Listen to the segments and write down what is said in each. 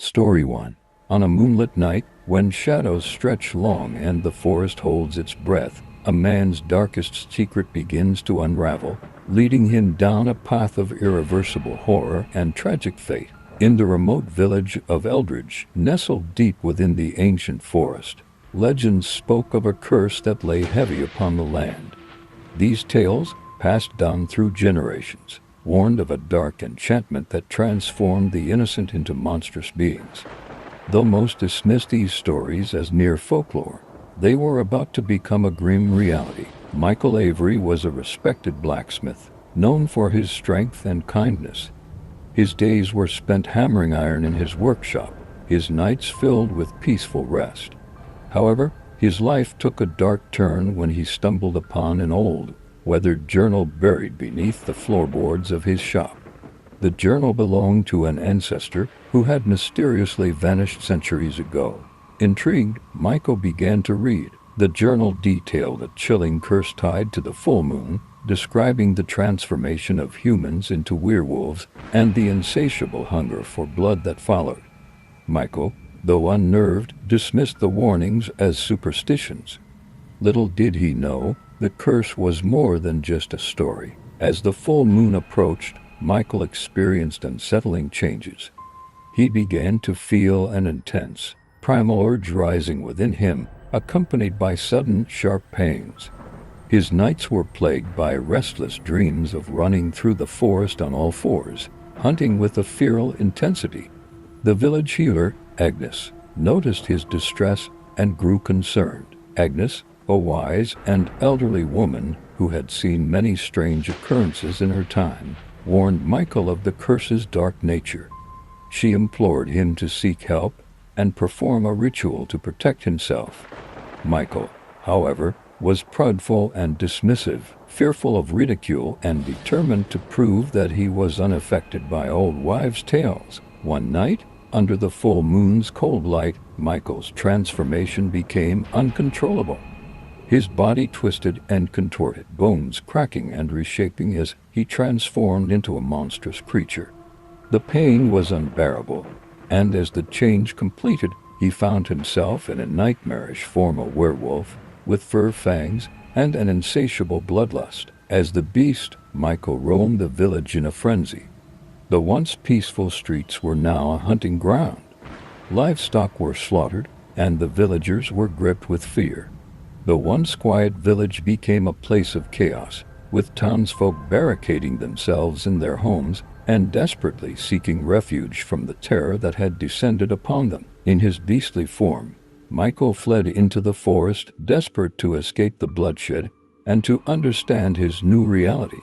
Story 1. On a moonlit night, when shadows stretch long and the forest holds its breath, a man's darkest secret begins to unravel, leading him down a path of irreversible horror and tragic fate. In the remote village of Eldridge, nestled deep within the ancient forest, legends spoke of a curse that lay heavy upon the land. These tales, passed down through generations, warned of a dark enchantment that transformed the innocent into monstrous beings. Though most dismissed these stories as mere folklore, they were about to become a grim reality. Michael Avery was a respected blacksmith, known for his strength and kindness. His days were spent hammering iron in his workshop, his nights filled with peaceful rest. However, his life took a dark turn when he stumbled upon an old, weathered journal buried beneath the floorboards of his shop. The journal belonged to an ancestor who had mysteriously vanished centuries ago. Intrigued, Michael began to read. The journal detailed a chilling curse tied to the full moon, describing the transformation of humans into werewolves and the insatiable hunger for blood that followed. Michael, though unnerved, dismissed the warnings as superstitions. Little did he know, the curse was more than just a story. As the full moon approached, Michael experienced unsettling changes. He began to feel an intense, primal urge rising within him, accompanied by sudden, sharp pains. His nights were plagued by restless dreams of running through the forest on all fours, hunting with a feral intensity. The village healer, Agnes, noticed his distress and grew concerned. Agnes, a wise and elderly woman who had seen many strange occurrences in her time, warned Michael of the curse's dark nature. She implored him to seek help and perform a ritual to protect himself. Michael, however, was prideful and dismissive, fearful of ridicule and determined to prove that he was unaffected by old wives' tales. One night, under the full moon's cold light, Michael's transformation became uncontrollable. His body twisted and contorted, bones cracking and reshaping as he transformed into a monstrous creature. The pain was unbearable, and as the change completed, he found himself in a nightmarish form of werewolf, with fur fangs and an insatiable bloodlust. As the beast, Michael roamed the village in a frenzy. The once peaceful streets were now a hunting ground. Livestock were slaughtered, and the villagers were gripped with fear. The once quiet village became a place of chaos, with townsfolk barricading themselves in their homes and desperately seeking refuge from the terror that had descended upon them. In his beastly form, Michael fled into the forest, desperate to escape the bloodshed and to understand his new reality.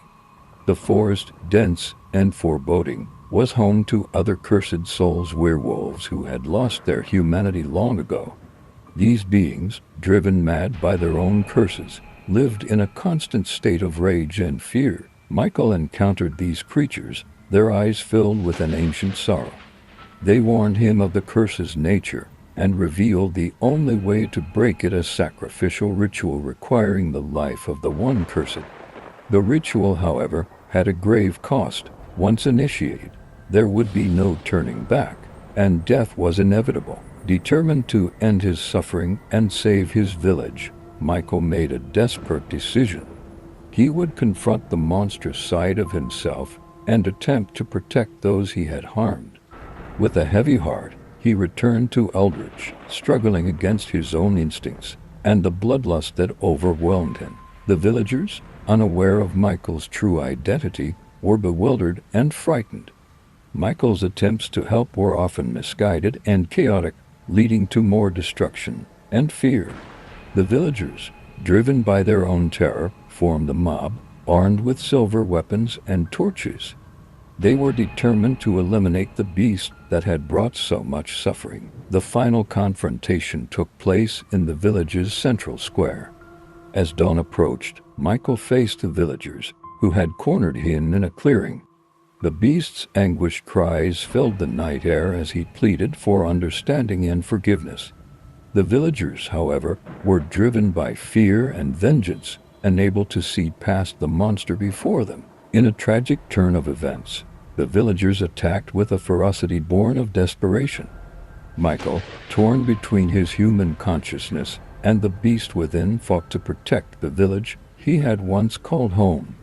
The forest, dense and foreboding, was home to other cursed souls, werewolves who had lost their humanity long ago. These beings, driven mad by their own curses, lived in a constant state of rage and fear. Michael encountered these creatures, their eyes filled with an ancient sorrow. They warned him of the curse's nature and revealed the only way to break it: a sacrificial ritual requiring the life of the one cursed. The ritual, however, had a grave cost. Once initiated, there would be no turning back, and death was inevitable. Determined to end his suffering and save his village, Michael made a desperate decision. He would confront the monstrous side of himself and attempt to protect those he had harmed. With a heavy heart, he returned to Eldridge, struggling against his own instincts and the bloodlust that overwhelmed him. The villagers, unaware of Michael's true identity, were bewildered and frightened. Michael's attempts to help were often misguided and chaotic, leading to more destruction and fear. The villagers, driven by their own terror, formed a mob, armed with silver weapons and torches. They were determined to eliminate the beast that had brought so much suffering. The final confrontation took place in the village's central square. As dawn approached, Michael faced the villagers, who had cornered him in a clearing. The beast's anguished cries filled the night air as he pleaded for understanding and forgiveness. The villagers, however, were driven by fear and vengeance, unable to see past the monster before them. In a tragic turn of events, the villagers attacked with a ferocity born of desperation. Michael, torn between his human consciousness and the beast within, fought to protect the village he had once called home.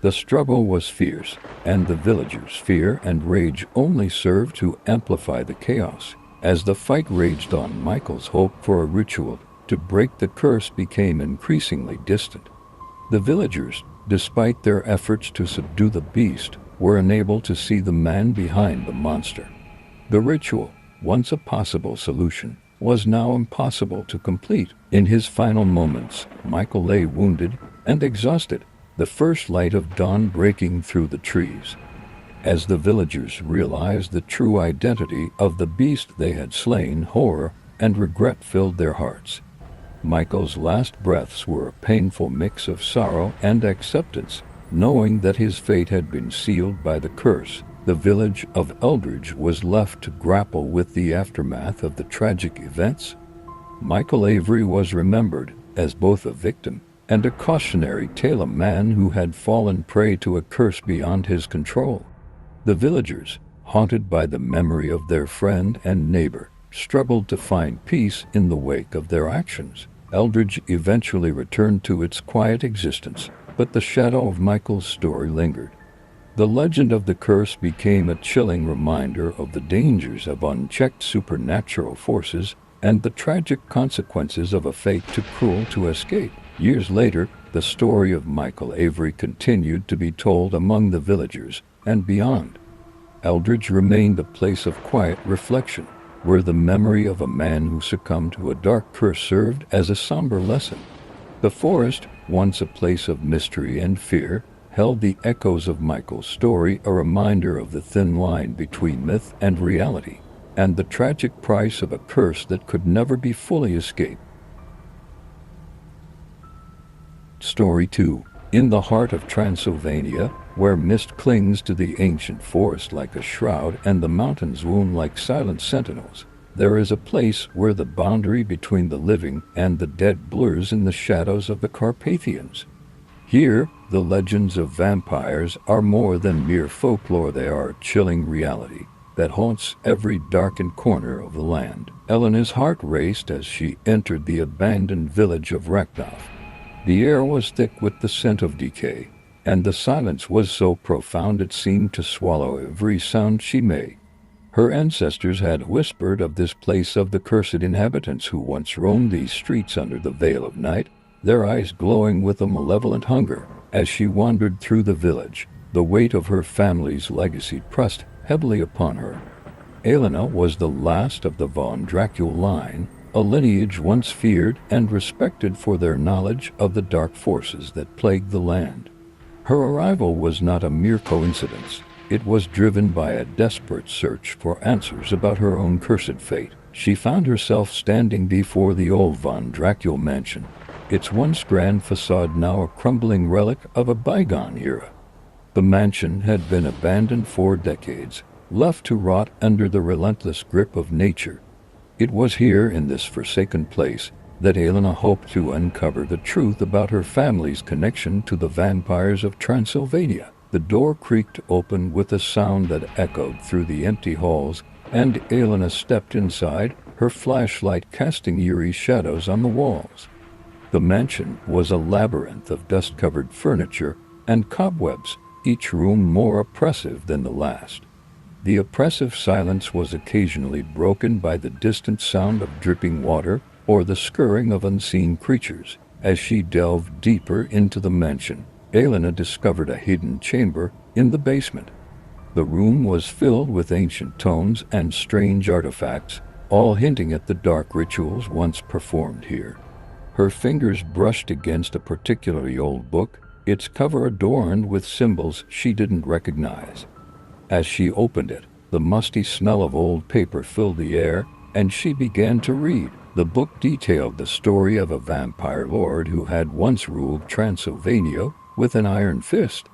The struggle was fierce, and the villagers' fear and rage only served to amplify the chaos. As the fight raged on, Michael's hope for a ritual to break the curse became increasingly distant. The villagers, despite their efforts to subdue the beast, were unable to see the man behind the monster. The ritual, once a possible solution, was now impossible to complete. In his final moments, Michael lay wounded and exhausted, the first light of dawn breaking through the trees. As the villagers realized the true identity of the beast they had slain, horror and regret filled their hearts. Michael's last breaths were a painful mix of sorrow and acceptance, knowing that his fate had been sealed by the curse. The village of Eldridge was left to grapple with the aftermath of the tragic events. Michael Avery was remembered as both a victim and a cautionary tale, a man who had fallen prey to a curse beyond his control. The villagers, haunted by the memory of their friend and neighbor, struggled to find peace in the wake of their actions. Eldridge eventually returned to its quiet existence, but the shadow of Michael's story lingered. The legend of the curse became a chilling reminder of the dangers of unchecked supernatural forces and the tragic consequences of a fate too cruel to escape. Years later, the story of Michael Avery continued to be told among the villagers and beyond. Eldridge remained a place of quiet reflection, where the memory of a man who succumbed to a dark curse served as a somber lesson. The forest, once a place of mystery and fear, held the echoes of Michael's story, a reminder of the thin line between myth and reality, and the tragic price of a curse that could never be fully escaped. Story 2. In the heart of Transylvania, where mist clings to the ancient forest like a shroud and the mountains loom like silent sentinels, there is a place where the boundary between the living and the dead blurs in the shadows of the Carpathians. Here, the legends of vampires are more than mere folklore. They are a chilling reality that haunts every darkened corner of the land. Elena's heart raced as she entered the abandoned village of Reknoff. The air was thick with the scent of decay, and the silence was so profound it seemed to swallow every sound she made. Her ancestors had whispered of this place, of the cursed inhabitants who once roamed these streets under the veil of night, their eyes glowing with a malevolent hunger. As she wandered through the village, the weight of her family's legacy pressed heavily upon her. Elena was the last of the von Dracul line, a lineage once feared and respected for their knowledge of the dark forces that plagued the land. Her arrival was not a mere coincidence. It was driven by a desperate search for answers about her own cursed fate. She found herself standing before the old von Dracul mansion, its once grand facade now a crumbling relic of a bygone era. The mansion had been abandoned for decades, left to rot under the relentless grip of nature. It was here, in this forsaken place, that Elena hoped to uncover the truth about her family's connection to the vampires of Transylvania. The door creaked open with a sound that echoed through the empty halls, and Elena stepped inside, her flashlight casting eerie shadows on the walls. The mansion was a labyrinth of dust-covered furniture and cobwebs, each room more oppressive than the last. The oppressive silence was occasionally broken by the distant sound of dripping water or the scurrying of unseen creatures. As she delved deeper into the mansion, Elena discovered a hidden chamber in the basement. The room was filled with ancient tomes and strange artifacts, all hinting at the dark rituals once performed here. Her fingers brushed against a particularly old book, its cover adorned with symbols she didn't recognize. As she opened it, the musty smell of old paper filled the air, and she began to read. The book detailed the story of a vampire lord who had once ruled Transylvania with an iron fist.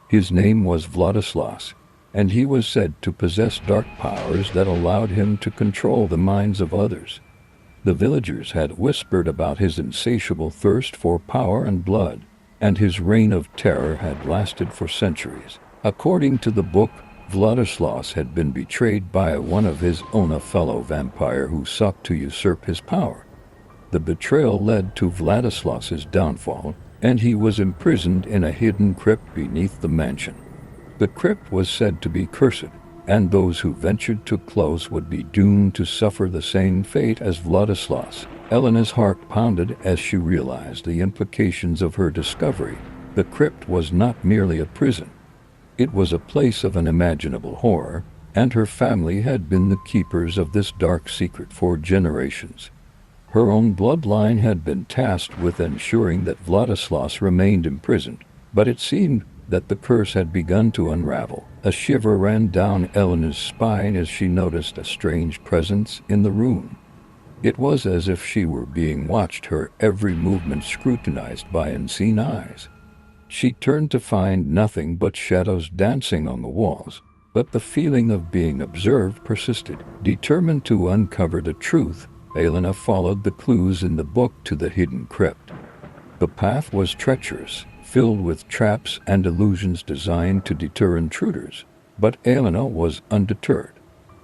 His name was Vladislas, and he was said to possess dark powers that allowed him to control the minds of others. The villagers had whispered about his insatiable thirst for power and blood, and his reign of terror had lasted for centuries. According to the book, Vladislaus had been betrayed by one of his own, a fellow vampire who sought to usurp his power. The betrayal led to Vladislaus's downfall, and he was imprisoned in a hidden crypt beneath the mansion. The crypt was said to be cursed, and those who ventured too close would be doomed to suffer the same fate as Vladislaus. Elena's heart pounded as she realized the implications of her discovery. The crypt was not merely a prison. It was a place of unimaginable horror, and her family had been the keepers of this dark secret for generations. Her own bloodline had been tasked with ensuring that Vladislaus remained imprisoned, but it seemed that the curse had begun to unravel. A shiver ran down Elena's spine as she noticed a strange presence in the room. It was as if she were being watched, her every movement scrutinized by unseen eyes. She turned to find nothing but shadows dancing on the walls, but the feeling of being observed persisted. Determined to uncover the truth, Elena followed the clues in the book to the hidden crypt. The path was treacherous, filled with traps and illusions designed to deter intruders, but Elena was undeterred.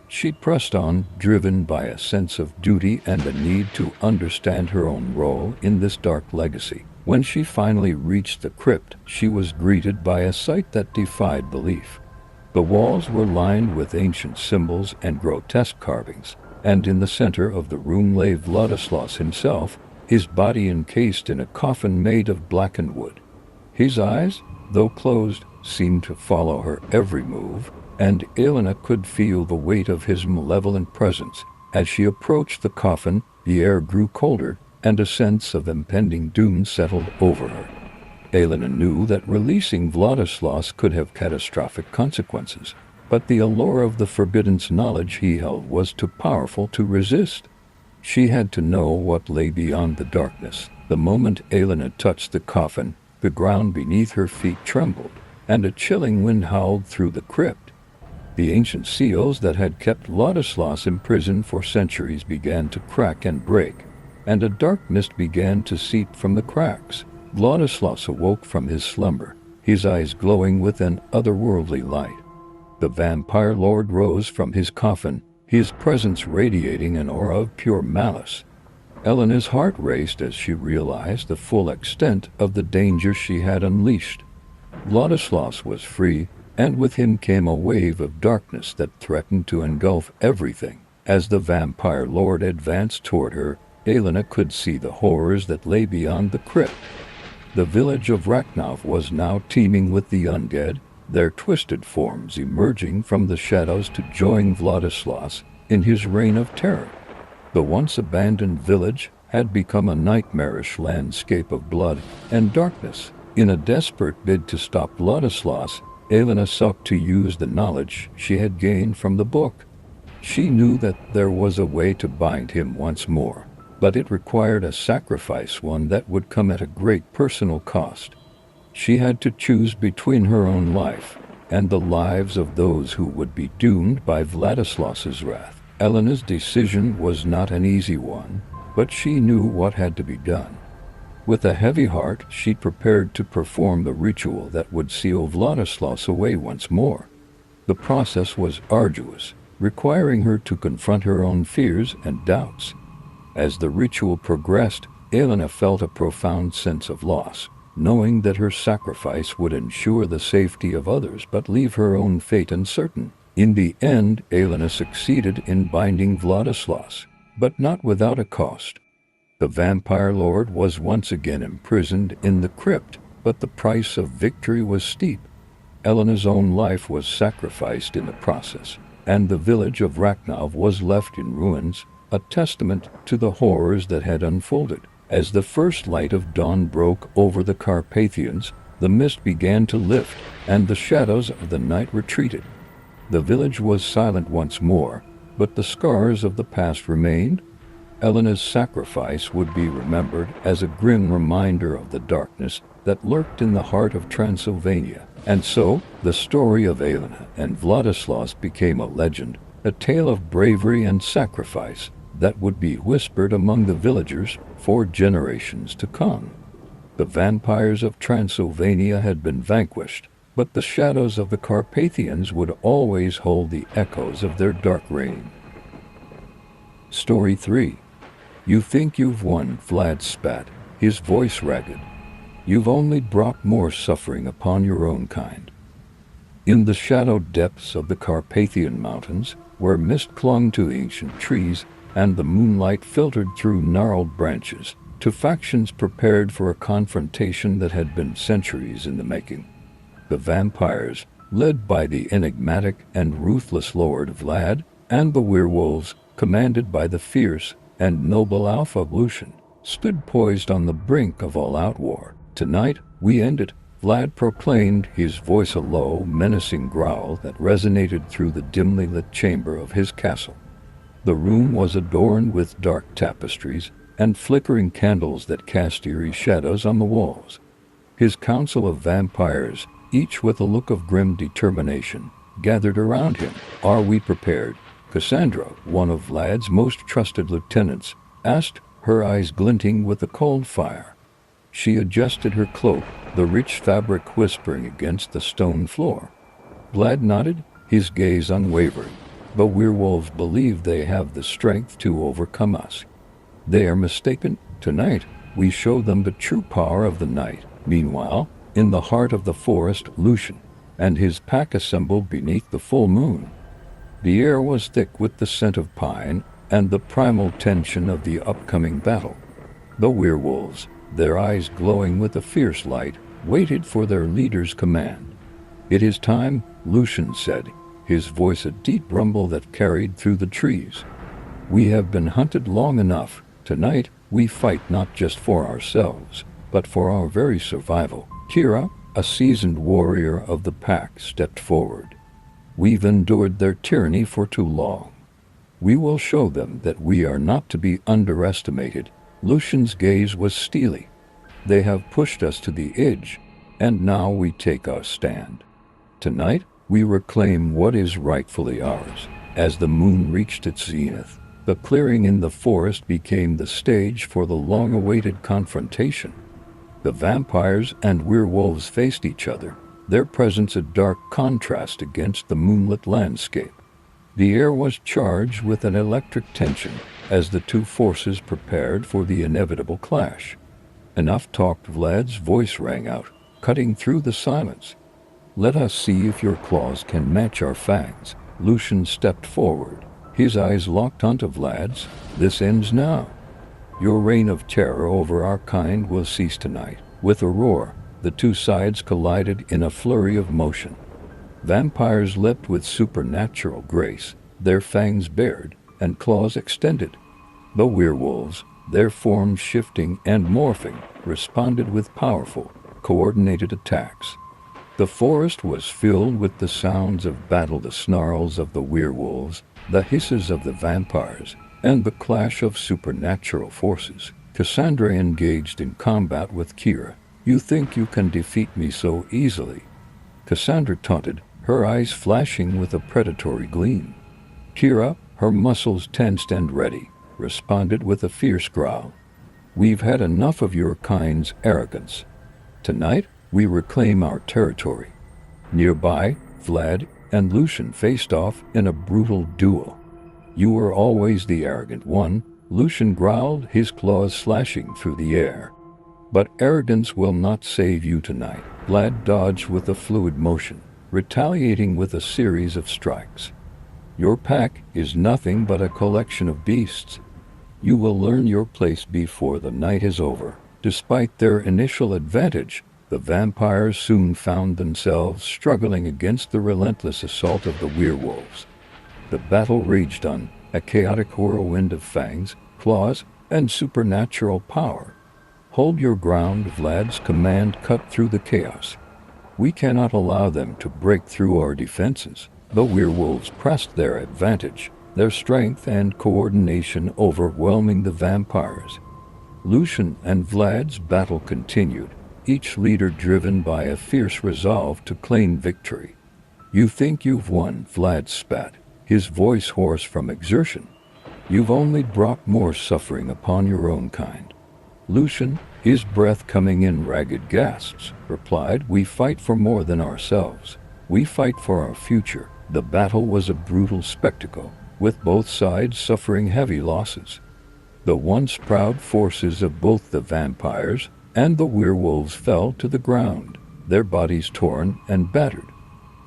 She pressed on, driven by a sense of duty and a need to understand her own role in this dark legacy. When she finally reached the crypt, she was greeted by a sight that defied belief. The walls were lined with ancient symbols and grotesque carvings, and in the center of the room lay Vladislaus himself, his body encased in a coffin made of blackened wood. His eyes, though closed, seemed to follow her every move, and Elena could feel the weight of his malevolent presence. As she approached the coffin, the air grew colder, and a sense of impending doom settled over her. Elena knew that releasing Vladislaus could have catastrophic consequences, but the allure of the forbidden knowledge he held was too powerful to resist. She had to know what lay beyond the darkness. The moment Elena touched the coffin, the ground beneath her feet trembled, and a chilling wind howled through the crypt. The ancient seals that had kept Vladislaus imprisoned for centuries began to crack and break, and a dark mist began to seep from the cracks. Vladislaus awoke from his slumber, his eyes glowing with an otherworldly light. The vampire lord rose from his coffin, his presence radiating an aura of pure malice. Elena's heart raced as she realized the full extent of the danger she had unleashed. Vladislaus was free, and with him came a wave of darkness that threatened to engulf everything. As the vampire lord advanced toward her, Elena could see the horrors that lay beyond the crypt. The village of Raknov was now teeming with the undead, their twisted forms emerging from the shadows to join Vladislaus in his reign of terror. The once abandoned village had become a nightmarish landscape of blood and darkness. In a desperate bid to stop Vladislaus, Elena sought to use the knowledge she had gained from the book. She knew that there was a way to bind him once more, but it required a sacrifice, one that would come at a great personal cost. She had to choose between her own life and the lives of those who would be doomed by Vladislaus's wrath. Elena's decision was not an easy one, but she knew what had to be done. With a heavy heart, she prepared to perform the ritual that would seal Vladislaus away once more. The process was arduous, requiring her to confront her own fears and doubts. As the ritual progressed, Elena felt a profound sense of loss, knowing that her sacrifice would ensure the safety of others but leave her own fate uncertain. In the end, Elena succeeded in binding Vladislaus, but not without a cost. The vampire lord was once again imprisoned in the crypt, but the price of victory was steep. Elena's own life was sacrificed in the process, and the village of Raknov was left in ruins, a testament to the horrors that had unfolded. As the first light of dawn broke over the Carpathians, the mist began to lift, and the shadows of the night retreated. The village was silent once more, but the scars of the past remained. Elena's sacrifice would be remembered as a grim reminder of the darkness that lurked in the heart of Transylvania. And so, the story of Elena and Vladislaus became a legend, a tale of bravery and sacrifice that would be whispered among the villagers for generations to come. The vampires of Transylvania had been vanquished, but the shadows of the Carpathians would always hold the echoes of their dark reign. Story 3. You think you've won, Vlad spat, his voice ragged. You've only brought more suffering upon your own kind. In the shadowed depths of the Carpathian Mountains, where mist clung to ancient trees and the moonlight filtered through gnarled branches, two factions prepared for a confrontation that had been centuries in the making. The vampires, led by the enigmatic and ruthless Lord Vlad, and the werewolves, commanded by the fierce and noble Alpha Lucian, stood poised on the brink of all-out war. Tonight, we end it, Vlad proclaimed, his voice a low, menacing growl that resonated through the dimly lit chamber of his castle. The room was adorned with dark tapestries and flickering candles that cast eerie shadows on the walls. His council of vampires, each with a look of grim determination, gathered around him. Are we prepared? Cassandra, one of Vlad's most trusted lieutenants, asked, her eyes glinting with a cold fire. She adjusted her cloak, the rich fabric whispering against the stone floor. Vlad nodded, his gaze unwavering. The werewolves believe they have the strength to overcome us. They are mistaken. Tonight, we show them the true power of the night. Meanwhile, in the heart of the forest, Lucian and his pack assembled beneath the full moon. The air was thick with the scent of pine and the primal tension of the upcoming battle. The werewolves, their eyes glowing with a fierce light, waited for their leader's command. It is time, Lucian said, his voice a deep rumble that carried through the trees. We have been hunted long enough. Tonight, we fight not just for ourselves, but for our very survival. Kira, a seasoned warrior of the pack, stepped forward. We've endured their tyranny for too long. We will show them that we are not to be underestimated. Lucian's gaze was steely. They have pushed us to the edge, and now we take our stand. Tonight, we reclaim what is rightfully ours. As the moon reached its zenith, the clearing in the forest became the stage for the long-awaited confrontation. The vampires and werewolves faced each other, their presence a dark contrast against the moonlit landscape. The air was charged with an electric tension as the two forces prepared for the inevitable clash. Enough talk, Vlad's voice rang out, cutting through the silence. Let us see if your claws can match our fangs. Lucian stepped forward, his eyes locked onto Vlad's. This ends now. Your reign of terror over our kind will cease tonight. With a roar, the two sides collided in a flurry of motion. Vampires leapt with supernatural grace, their fangs bared and claws extended. The werewolves, their forms shifting and morphing, responded with powerful, coordinated attacks. The forest was filled with the sounds of battle, the snarls of the werewolves, the hisses of the vampires, and the clash of supernatural forces. Cassandra engaged in combat with Kira. You think you can defeat me so easily? Cassandra taunted, her eyes flashing with a predatory gleam. Kira, her muscles tensed and ready, responded with a fierce growl. We've had enough of your kind's arrogance. Tonight, we reclaim our territory. Nearby, Vlad and Lucian faced off in a brutal duel. You were always the arrogant one, Lucian growled, his claws slashing through the air. But arrogance will not save you tonight. Vlad dodged with a fluid motion, retaliating with a series of strikes. Your pack is nothing but a collection of beasts. You will learn your place before the night is over. Despite their initial advantage, the vampires soon found themselves struggling against the relentless assault of the werewolves. The battle raged on, a chaotic whirlwind of fangs, claws, and supernatural power. Hold your ground, Vlad's command cut through the chaos. We cannot allow them to break through our defenses. The werewolves pressed their advantage, their strength and coordination overwhelming the vampires. Lucian and Vlad's battle continued, each leader driven by a fierce resolve to claim victory. You think you've won, Vlad spat, his voice hoarse from exertion. You've only brought more suffering upon your own kind. Lucian, his breath coming in ragged gasps, replied, "We fight for more than ourselves. We fight for our future." The battle was a brutal spectacle, with both sides suffering heavy losses. The once proud forces of both the vampires and the werewolves fell to the ground, their bodies torn and battered.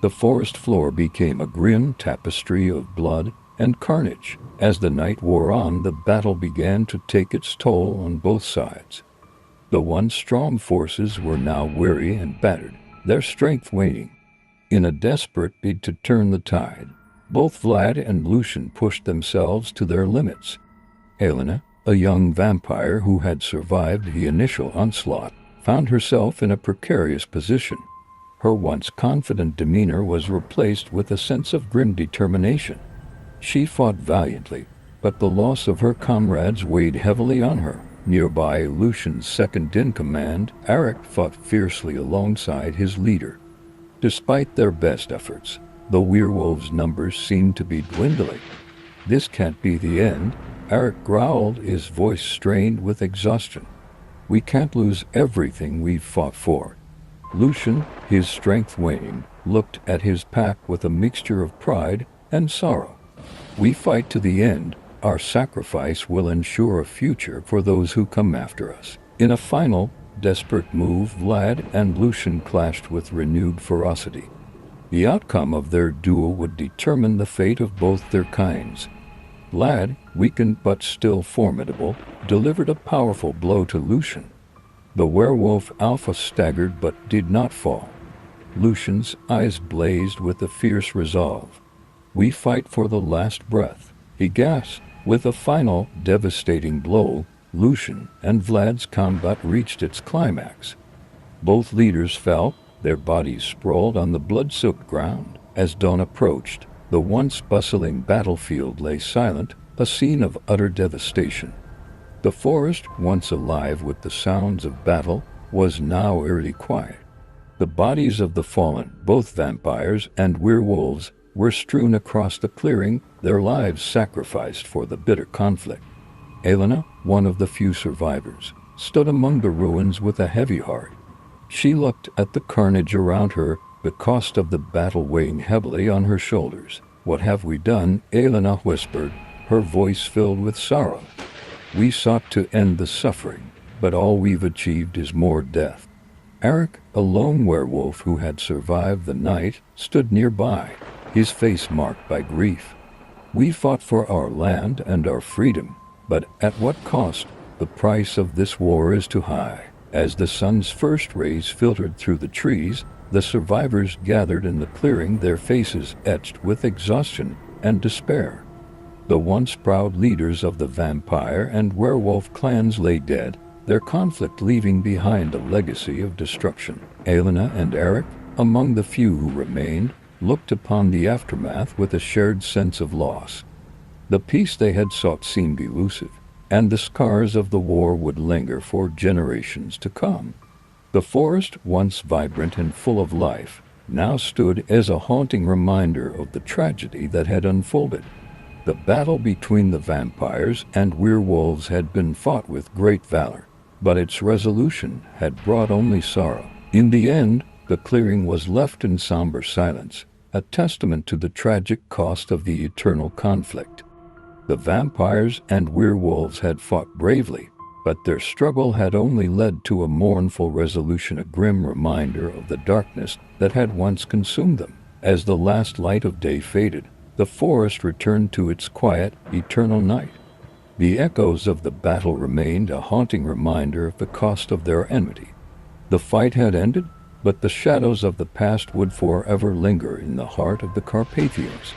The forest floor became a grim tapestry of blood and carnage. As the night wore on, the battle began to take its toll on both sides. The once strong forces were now weary and battered, their strength waning. In a desperate bid to turn the tide, both Vlad and Lucian pushed themselves to their limits. Helena, a young vampire who had survived the initial onslaught, found herself in a precarious position. Her once confident demeanor was replaced with a sense of grim determination. She fought valiantly, but the loss of her comrades weighed heavily on her. Nearby, Lucian's second-in-command, Eric, fought fiercely alongside his leader. Despite their best efforts, the werewolves' numbers seemed to be dwindling. "This can't be the end," Eric growled, his voice strained with exhaustion. "We can't lose everything we've fought for." Lucian, his strength waning, looked at his pack with a mixture of pride and sorrow. "We fight to the end. Our sacrifice will ensure a future for those who come after us." In a final, desperate move, Vlad and Lucian clashed with renewed ferocity. The outcome of their duel would determine the fate of both their kinds. Vlad, weakened but still formidable, delivered a powerful blow to Lucian. The werewolf alpha staggered but did not fall. Lucian's eyes blazed with a fierce resolve. "We fight for the last breath," he gasped. With a final, devastating blow, Lucian and Vlad's combat reached its climax. Both leaders fell, their bodies sprawled on the blood-soaked ground. As dawn approached, the once bustling battlefield lay silent, a scene of utter devastation. The forest, once alive with the sounds of battle, was now eerily quiet. The bodies of the fallen, both vampires and werewolves, were strewn across the clearing, their lives sacrificed for the bitter conflict. Helena, one of the few survivors, stood among the ruins with a heavy heart. She looked at the carnage around her, the cost of the battle weighing heavily on her shoulders. "What have we done?" Helena whispered, her voice filled with sorrow. "We sought to end the suffering, but all we've achieved is more death." Eric, a lone werewolf who had survived the night, stood nearby, his face marked by grief. "We fought for our land and our freedom, but at what cost? The price of this war is too high." As the sun's first rays filtered through the trees, the survivors gathered in the clearing, their faces etched with exhaustion and despair. The once proud leaders of the vampire and werewolf clans lay dead, their conflict leaving behind a legacy of destruction. Helena and Eric, among the few who remained, looked upon the aftermath with a shared sense of loss. The peace they had sought seemed elusive, and the scars of the war would linger for generations to come. The forest, once vibrant and full of life, now stood as a haunting reminder of the tragedy that had unfolded. The battle between the vampires and werewolves had been fought with great valor, but its resolution had brought only sorrow. In the end, the clearing was left in somber silence, a testament to the tragic cost of the eternal conflict. The vampires and werewolves had fought bravely, but their struggle had only led to a mournful resolution, a grim reminder of the darkness that had once consumed them. As the last light of day faded, the forest returned to its quiet, eternal night. The echoes of the battle remained a haunting reminder of the cost of their enmity. The fight had ended, but the shadows of the past would forever linger in the heart of the Carpathians.